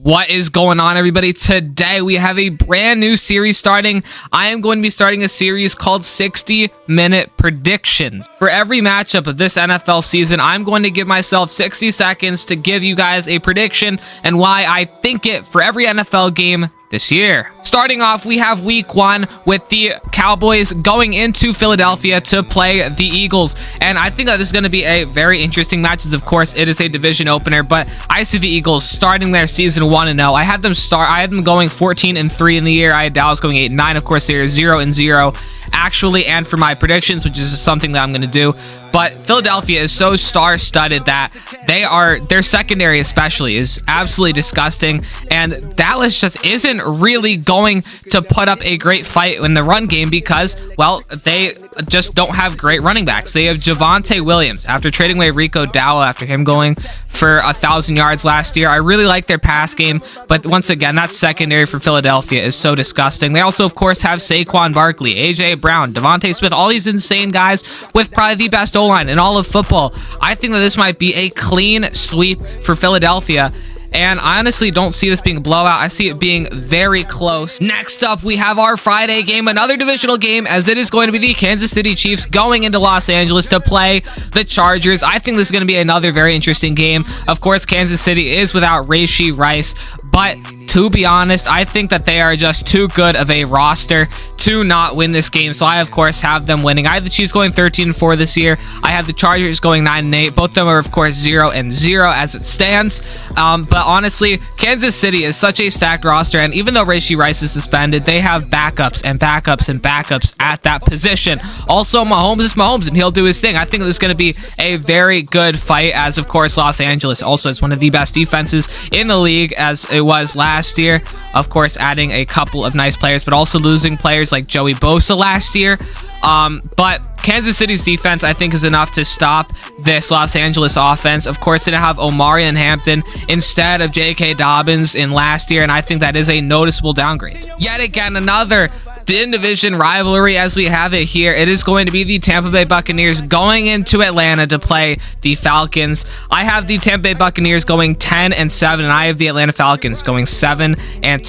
What is going on, everybody? Today we have a brand new series starting. I am going to be starting a series called 60-minute predictions. For every matchup of this NFL season, I'm going to give myself 60 seconds to give you guys a prediction and why I think it for every NFL game this year. Starting off, we have week 1 with the Cowboys going into Philadelphia to play the Eagles. And I think that this is going to be a very interesting match, as of course it is a division opener, but I see the Eagles starting their season 1-0. I had them going 14-3 in the year. I had Dallas going 8-9. Of course, they are 0-0 actually, and for my predictions, which is something that I'm going to do. But Philadelphia is so star-studded that their secondary especially is absolutely disgusting, and Dallas just isn't really going to put up a great fight in the run game because, well, they just don't have great running backs. They have Javonte Williams after trading away Rico Dowdle after him going for 1,000 yards last year. I really like their pass game, but once again, that secondary for Philadelphia is so disgusting. They also, of course, have Saquon Barkley, AJ Brown, Devontae Smith, all these insane guys with probably the best O-line in all of football. I think that this might be a clean sweep for Philadelphia, and I honestly don't see this being a blowout. I see it being very close. Next up, we have our Friday game, another divisional game, as it is going to be the Kansas City Chiefs going into Los Angeles to play the Chargers. I think this is going to be another very interesting game. Of course, Kansas City is without Rashee Rice, but to be honest, I think that they are just too good of a roster to not win this game. So I, of course, have them winning. I have the Chiefs going 13-4 this year. I have the Chargers going 9-8. Both of them are, of course, 0-0 as it stands. But honestly, Kansas City is such a stacked roster. And even though Rashee Rice is suspended, they have backups and backups and backups at that position. Also, Mahomes is Mahomes, and he'll do his thing. I think this is going to be a very good fight, as, of course, Los Angeles also is one of the best defenses in the league, as it was last year. Of course, adding a couple of nice players, but also losing players like Joey Bosa last year. But Kansas City's defense, I think, is enough to stop this Los Angeles offense. Of course, they have Omarion Hampton instead of J.K. Dobbins in last year, and I think that is a noticeable downgrade. Yet again, another in-division rivalry as we have it here. It is going to be the Tampa Bay Buccaneers going into Atlanta to play the Falcons. I have the Tampa Bay Buccaneers going 10-7, and I have the Atlanta Falcons going 7-10.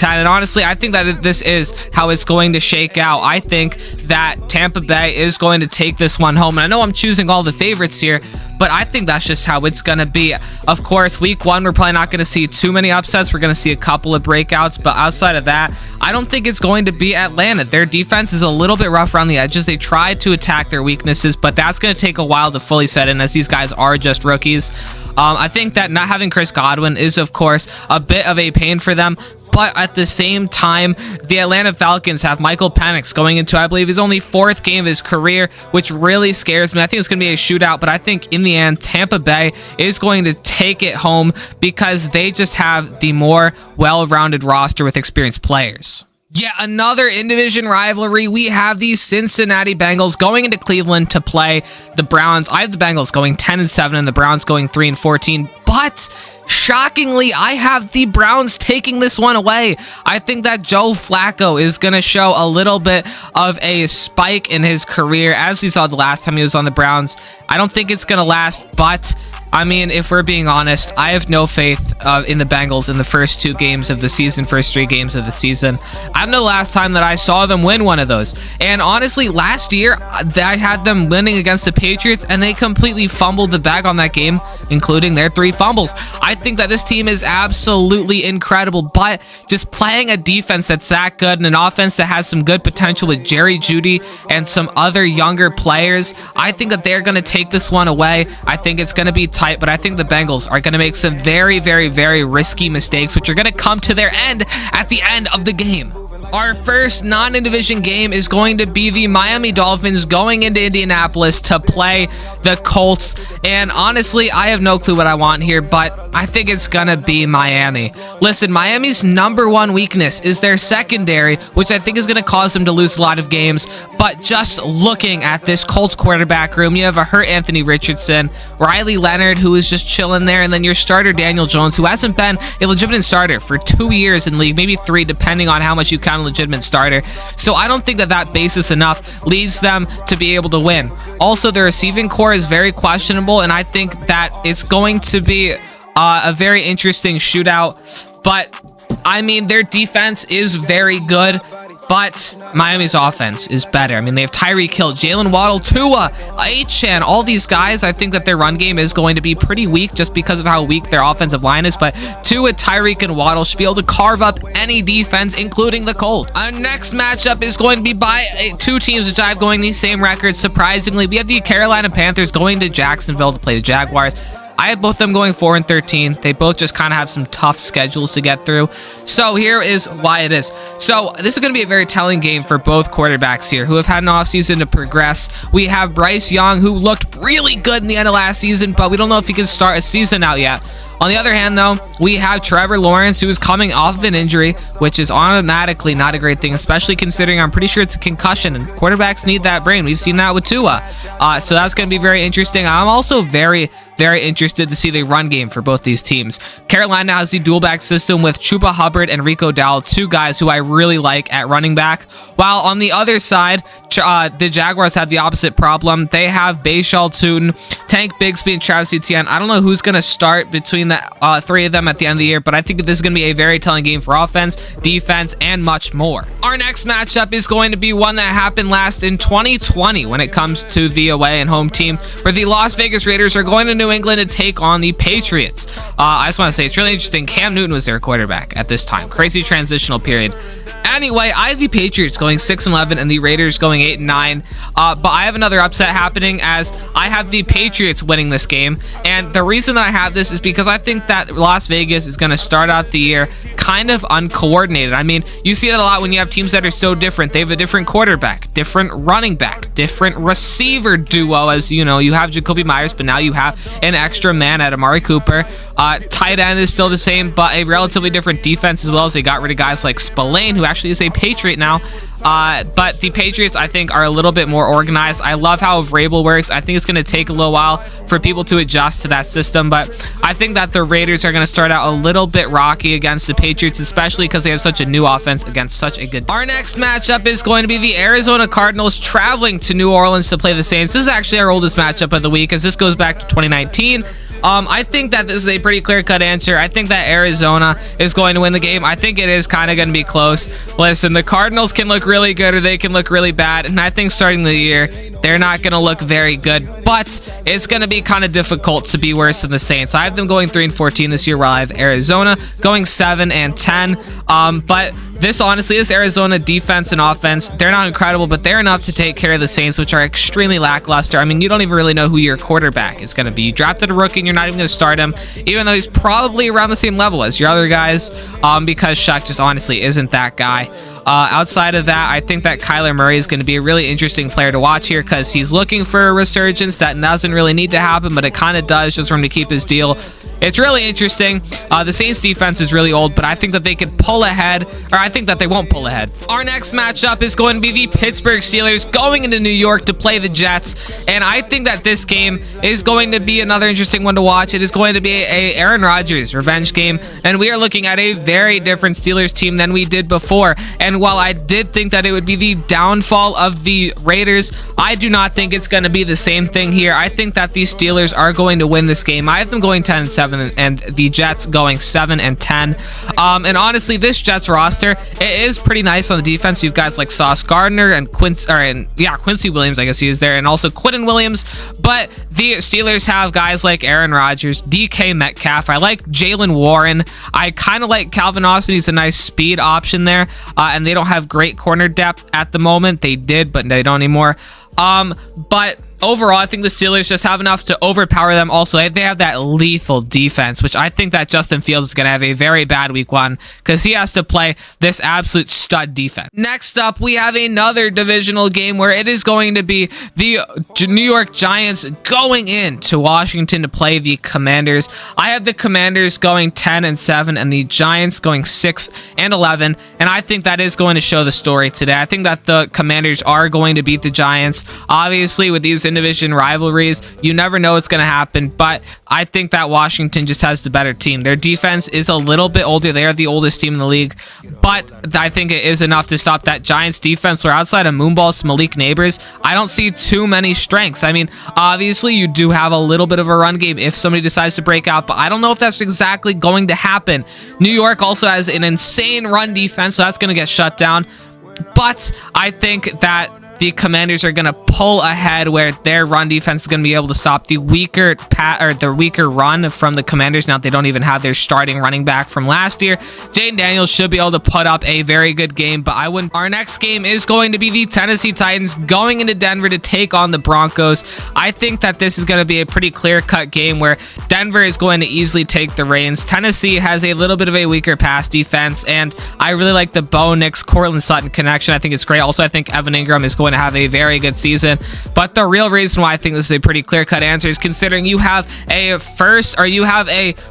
And honestly, I think that this is how it's going to shake out. I think that Tampa Bay is going to take this one home. And I know I'm choosing all the favorites here, but I think that's just how it's going to be. Of course, week 1, we're probably not going to see too many upsets. We're going to see a couple of breakouts, but outside of that, I don't think it's going to be Atlanta. Their defense is a little bit rough around the edges. They try to attack their weaknesses, but that's going to take a while to fully set in, as these guys are just rookies. I think that not having Chris Godwin is, of course, a bit of a pain for them. But at the same time, the Atlanta Falcons have Michael Penix going into, I believe, his only 4th game of his career, which really scares me. I think it's going to be a shootout, but I think in the end, Tampa Bay is going to take it home because they just have the more well-rounded roster with experienced players. Yet another in-division rivalry. We have the Cincinnati Bengals going into Cleveland to play the Browns. I have the Bengals going 10-7 and the Browns going 3-14. But shockingly, I have the Browns taking this one away. I think that Joe Flacco is going to show a little bit of a spike in his career, as we saw the last time he was on the Browns. I don't think it's going to last, but I mean, if we're being honest, I have no faith in the Bengals in the first 2 games of the season, first 3 games of the season. I don't know the last time that I saw them win one of those. And honestly, last year, I had them winning against the Patriots, and they completely fumbled the bag on that game, including their 3 fumbles. I think that this team is absolutely incredible, but just playing a defense that's that good and an offense that has some good potential with Jerry Jeudy and some other younger players, I think that they're going to take this one away. I think it's going to be tight, but I think the Bengals are going to make some very, very, very risky mistakes, which are going to come to their end at the end of the game. Our first non-division game is going to be the Miami Dolphins going into Indianapolis to play the Colts. And honestly, I have no clue what I want here, but I think it's going to be Miami. Listen, Miami's #1 weakness is their secondary, which I think is going to cause them to lose a lot of games. But just looking at this Colts quarterback room, you have a hurt Anthony Richardson, Riley Leonard, who is just chilling there, and then your starter Daniel Jones, who hasn't been a legitimate starter for 2 years in the league, maybe 3, depending on how much you count a legitimate starter. So I don't think that basis enough leads them to be able to win. Also, the receiving core is very questionable, and I think that it's going to be a very interesting shootout. but I mean, their defense is very good, but Miami's offense is better. I mean, they have Tyreek Hill, Jalen Waddle, Tua, Achane, all these guys. I think that their run game is going to be pretty weak just because of how weak their offensive line is, but Tua, Tyreek, and Waddle should be able to carve up any defense, including the Colts. Our next matchup is going to be by two teams which I have going the same records. Surprisingly, we have the Carolina Panthers going to Jacksonville to play the Jaguars. I have both of them going 4-13. They both just kind of have some tough schedules to get through. So here is why it is. So this is going to be a very telling game for both quarterbacks here who have had an offseason to progress. We have Bryce Young, who looked really good in the end of last season, but we don't know if he can start a season out yet. On the other hand, though, we have Trevor Lawrence, who is coming off of an injury, which is automatically not a great thing, especially considering I'm pretty sure it's a concussion, and quarterbacks need that brain. We've seen that with Tua. So that's going to be very interesting. I'm also very interested to see the run game for both these teams. Carolina has the dual back system with Chuba Hubbard and Rico Dowdle, two guys who I really like at running back. While on the other side, the Jaguars have the opposite problem. They have Bashal Tootin, Tank Bigsby, and Travis Etienne. I don't know who's going to start between the three of them at the end of the year, but I think that this is going to be a very telling game for offense, defense, and much more. Our next matchup is going to be one that happened last in 2020 when it comes to the away and home team, where the Las Vegas Raiders are going to New England to take on the Patriots. I just want to say it's really interesting. Cam Newton was their quarterback at this time. Crazy transitional period. Anyway, I have the Patriots going 6-11 and the Raiders going 8-9. But I have another upset happening as I have the Patriots winning this game. And the reason that I have this is because I think that Las Vegas is going to start out the year kind of uncoordinated. I mean, you see that a lot when you have teams that are so different. They have a different quarterback, different running back, different receiver duo. As you know, you have Jacoby Myers, but now you have an extra man at Amari Cooper. Tight end is still the same, but a relatively different defense as well, as they got rid of guys like Spillane, who actually is a Patriot now. But the Patriots, I think, are a little bit more organized. I love how Vrabel works. I think it's going to take a little while for people to adjust to that system, but I think that the Raiders are going to start out a little bit rocky against the Patriots, especially because they have such a new offense against such a good. Our next matchup is going to be the Arizona Cardinals traveling to New Orleans to play the Saints. This is actually our oldest matchup of the week, as this goes back to 2019. I think that this is a pretty clear-cut answer. I think that Arizona is going to win the game. I think it is kind of going to be close. Listen, the Cardinals can look really good or they can look really bad, and I think starting the year, they're not going to look very good, but it's going to be kind of difficult to be worse than the Saints. I have them going 3-14 this year, while I have Arizona going 7-10. But this Arizona defense and offense, they're not incredible, but they're enough to take care of the Saints, which are extremely lackluster. I mean, you don't even really know who your quarterback is going to be. You drafted a rookie and you're not even going to start him, even though he's probably around the same level as your other guys, because Shaq just honestly isn't that guy. Outside of that, I think that Kyler Murray is going to be a really interesting player to watch here because he's looking for a resurgence that doesn't really need to happen, but it kind of does just for him to keep his deal. It's really interesting. The Saints defense is really old, but I think that they could pull ahead, or I think that they won't pull ahead. Our next matchup is going to be the Pittsburgh Steelers going into New York to play the Jets, and I think that this game is going to be another interesting one to watch. It is going to be a Aaron Rodgers revenge game, and we are looking at a very different Steelers team than we did before. And while I did think that it would be the downfall of the Raiders, I do not think it's going to be the same thing here. I think that the Steelers are going to win this game. I have them going 10-7 and the Jets going 7-10. And honestly, this Jets roster, it is pretty nice on the defense. You've guys like Sauce Gardner and Quincy Williams, I guess he is there, and also Quinton Williams. But the Steelers have guys like Aaron Rodgers, DK Metcalf. I like Jalen Warren. I kind of like Calvin Austin. He's a nice speed option there. And they don't have great corner depth at the moment. They did, but they don't anymore. But overall, I think the Steelers just have enough to overpower them. Also, they have that lethal defense, which I think that Justin Fields is going to have a very bad week one because he has to play this absolute stud defense. Next up, we have another divisional game where it is going to be the New York Giants going into Washington to play the Commanders. I have the Commanders going 10-7 and the Giants going 6-11, and I think that is going to show the story today. I think that the Commanders are going to beat the Giants. Obviously, with these in-division rivalries. You never know what's going to happen, but I think that Washington just has the better team. Their defense is a little bit older. They are the oldest team in the league, but I think it is enough to stop that Giants defense, where outside of Moonballs, Malik Neighbors, I don't see too many strengths. I mean, obviously you do have a little bit of a run game if somebody decides to break out, but I don't know if that's exactly going to happen. New York also has an insane run defense, so that's going to get shut down. But I think that the Commanders are going to pull ahead, where their run defense is going to be able to stop the weaker run from the Commanders. Now, they don't even have their starting running back from last year. Jayden Daniels should be able to put up a very good game, but I wouldn't. Our next game is going to be the Tennessee Titans going into Denver to take on the Broncos. I think that this is going to be a pretty clear-cut game where Denver is going to easily take the reins. Tennessee has a little bit of a weaker pass defense, and I really like the Bo Nix, Courtland Sutton connection. I think it's great. Also, I think Evan Ingram is going to have a very good season, but the real reason why I think this is a pretty clear-cut answer is considering you have a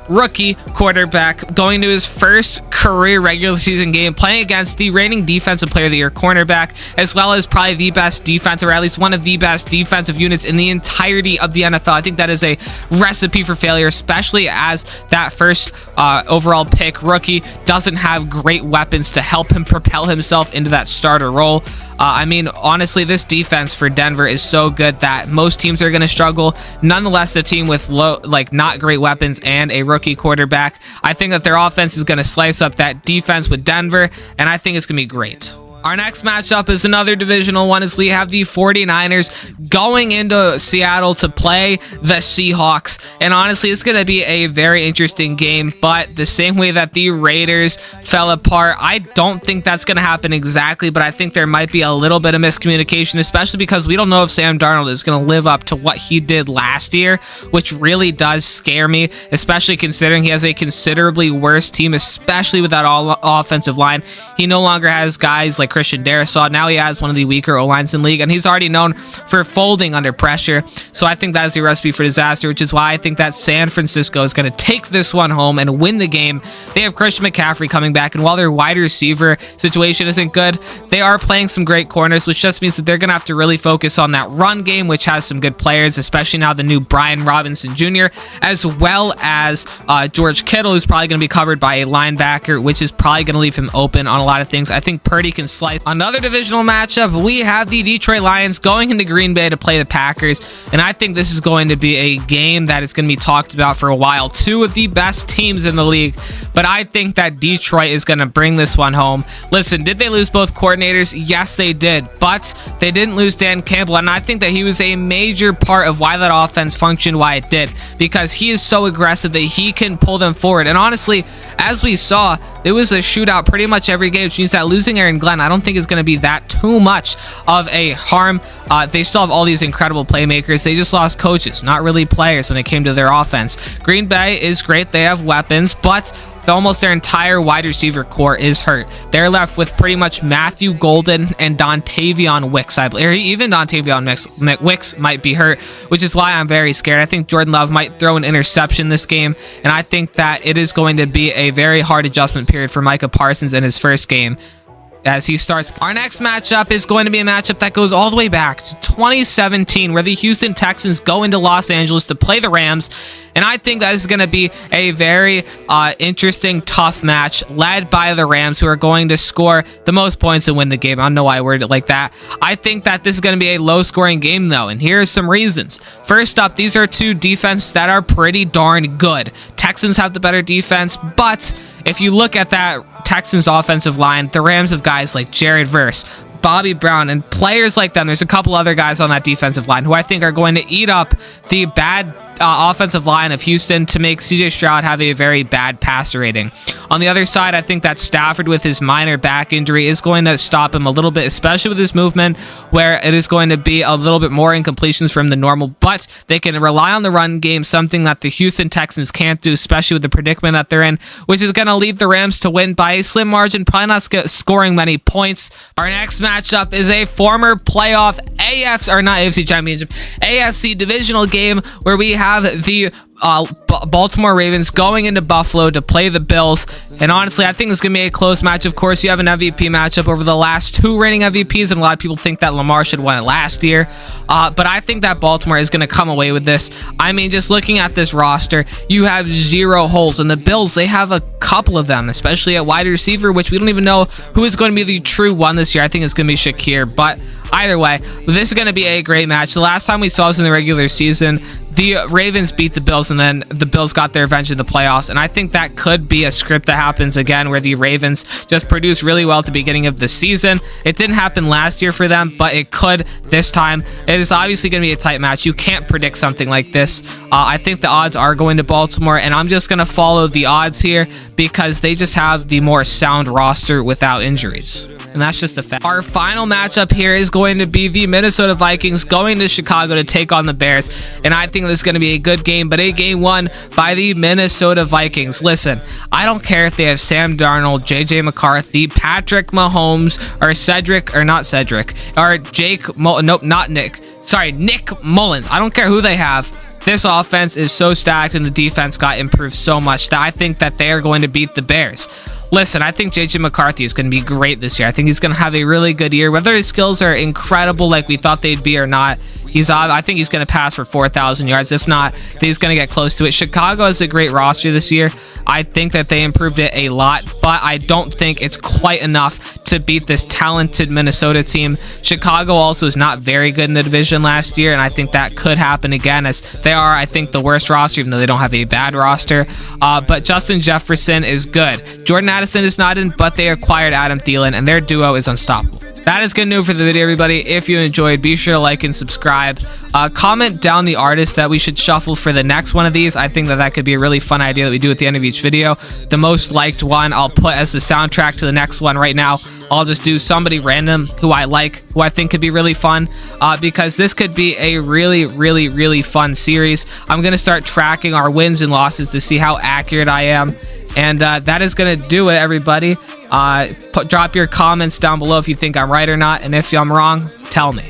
rookie quarterback going to his first career regular season game playing against the reigning defensive player of the year cornerback, as well as probably the best defense, or at least one of the best defensive units in the entirety of the NFL. I think that is a recipe for failure, especially as that first overall pick rookie doesn't have great weapons to help him propel himself into that starter role. I mean, honestly, this defense for Denver is so good that most teams are going to struggle. Nonetheless, a team with not great weapons and a rookie quarterback, I think that their offense is going to slice up that defense with Denver, and I think it's going to be great. Our next matchup is another divisional one, as we have the 49ers going into Seattle to play the Seahawks. And honestly, it's going to be a very interesting game, but the same way that the Raiders fell apart, I don't think that's going to happen exactly, but I think there might be a little bit of miscommunication, especially because we don't know if Sam Darnold is going to live up to what he did last year, which really does scare me, especially considering he has a considerably worse team, especially with that offensive line. He no longer has guys like Christian Darrisaw. Now he has one of the weaker O-lines in the league, and he's already known for folding under pressure. So I think that is a recipe for disaster, which is why I think that San Francisco is going to take this one home and win the game. They have Christian McCaffrey coming back, and while their wide receiver situation isn't good, they are playing some great corners, which just means that they're going to have to really focus on that run game, which has some good players, especially now the new Brian Robinson Jr., as well as George Kittle, who's probably going to be covered by a linebacker, which is probably going to leave him open on a lot of things. I think Purdy can slice. Another divisional matchup, we have the Detroit Lions going into Green Bay to play the Packers, and I think this is going to be a game that is going to be talked about for a while. Two of the best teams in the league, but I think that Detroit is going to bring this one home. Listen, did they lose both coordinators? Yes, they did, but they didn't lose Dan Campbell, and I think that he was a major part of why that offense functioned why it did, because he is so aggressive that he can pull them forward. And honestly, as we saw, it was a shootout pretty much every game, which means that losing Aaron Glenn, I don't think is going to be that too much of a harm. They still have all these incredible playmakers. They just lost coaches, not really players, when it came to their offense. Green Bay is great. They have weapons, but almost their entire wide receiver core is hurt. They're left with pretty much Matthew Golden and Dontavion Wicks. Or even Dontavion Wicks might be hurt, which is why I'm very scared. I think Jordan Love might throw an interception this game, and I think that it is going to be a very hard adjustment period for Micah Parsons in his first game as he starts. Our next matchup is going to be a matchup that goes all the way back to 2017, where the Houston Texans go into Los Angeles to play the Rams, and I think that is going to be a very interesting, tough match led by the Rams, who are going to score the most points and win the game. I don't know why I worded it like that. I think that this is going to be a low-scoring game, though, and here are some reasons. First up, these are two defenses that are pretty darn good. Texans have the better defense, but if you look at that Texans offensive line, the Rams have guys like Jared Verse, Bobby Brown, and players like them. There's a couple other guys on that defensive line who I think are going to eat up the bad offensive line of Houston to make CJ Stroud have a very bad passer rating. On the other side, I think that Stafford, with his minor back injury, is going to stop him a little bit, especially with his movement, where it is going to be a little bit more incompletions from the normal, but they can rely on the run game, something that the Houston Texans can't do, especially with the predicament that they're in, which is going to lead the Rams to win by a slim margin, probably not scoring many points. Our next matchup is a former playoff AFC divisional game, where we have have the Baltimore Ravens going into Buffalo to play the Bills, and honestly I think it's gonna be a close match. Of course, you have an MVP matchup over the last 2 reigning MVPs, and a lot of people think that Lamar should win it last year, but I think that Baltimore is gonna come away with this. I mean, just looking at this roster, you have 0 holes, and the Bills, they have a couple of them, especially at wide receiver, which we don't even know who is going to be the true one this year. I think it's going to be Shakir, but either way, this is going to be a great match. The last time we saw this in the regular season, the Ravens beat the Bills, and then the Bills got their revenge in the playoffs, and I think that could be a script that happens again, where the Ravens just produce really well at the beginning of the season. It didn't happen last year for them, but it could this time. It is obviously going to be a tight match. You can't predict something like this. I think the odds are going to Baltimore, and I'm just going to follow the odds here because they just have the more sound roster without injuries. And that's just a fact. Our final matchup here is going to be the Minnesota Vikings going to Chicago to take on the Bears. And I think this is going to be a good game, but a game won by the Minnesota Vikings. Listen, I don't care if they have Sam Darnold, JJ McCarthy, Patrick Mahomes, or Nick Mullins. I don't care who they have. This offense is so stacked, and the defense got improved so much that I think that they are going to beat the Bears. Listen, I think JJ McCarthy is going to be great this year. I think he's going to have a really good year. Whether his skills are incredible like we thought they'd be or not, I think he's going to pass for 4,000 yards. If not, he's going to get close to it. Chicago has a great roster this year. I think that they improved it a lot, but I don't think it's quite enough to beat this talented Minnesota team. Chicago also is not very good in the division last year, and I think that could happen again, as they are, I think, the worst roster, even though they don't have a bad roster. But Justin Jefferson is good. Jordan Addison is not in, but they acquired Adam Thielen, and their duo is unstoppable. That is good news for the video, everybody. If you enjoyed, be sure to like and subscribe. Comment down the artist that we should shuffle for the next one of these. I think that could be a really fun idea that we do at the end of each video. The most liked one I'll put as the soundtrack to the next one. Right now, I'll just do somebody random who I like, who I think could be really fun, because this could be a really fun series. I'm going to start tracking our wins and losses to see how accurate I am. And that is going to do it, everybody. Drop your comments down below if you think I'm right or not, and if I'm wrong, tell me.